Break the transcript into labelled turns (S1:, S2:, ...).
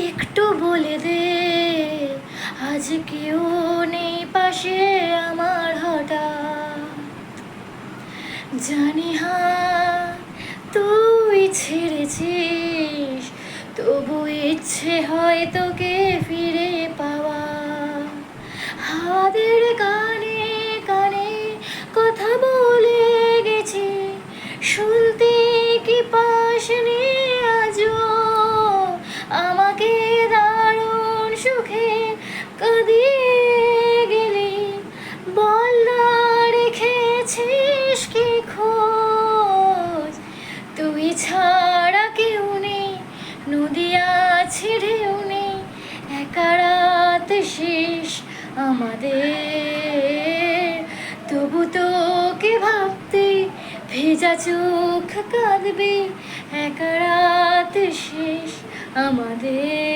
S1: একটু বলে দে, আজ কেউ নেই পাশে আমার হঠাৎ। জানি তুই ছেড়েছিস, তবু ইচ্ছে হয় তোকে ফিরে পাওয়া। হাওয়াদের কানে কানে কথা বলে গেছি, শুনতে কি পাসনি আজও আমাকে? দারুণ সুখে কাঁদিয়ে গেলি, বল না রেখেছিস কি খোঁজ? তুই ছাড়া কেউ নেই, নদী আছে ঢেউ নেই, একা রাত শেষ আমাদের। তবু তোকে ভাবতে ভেজা চোখ কাঁদবে, একা রাত শেষ আমাদের।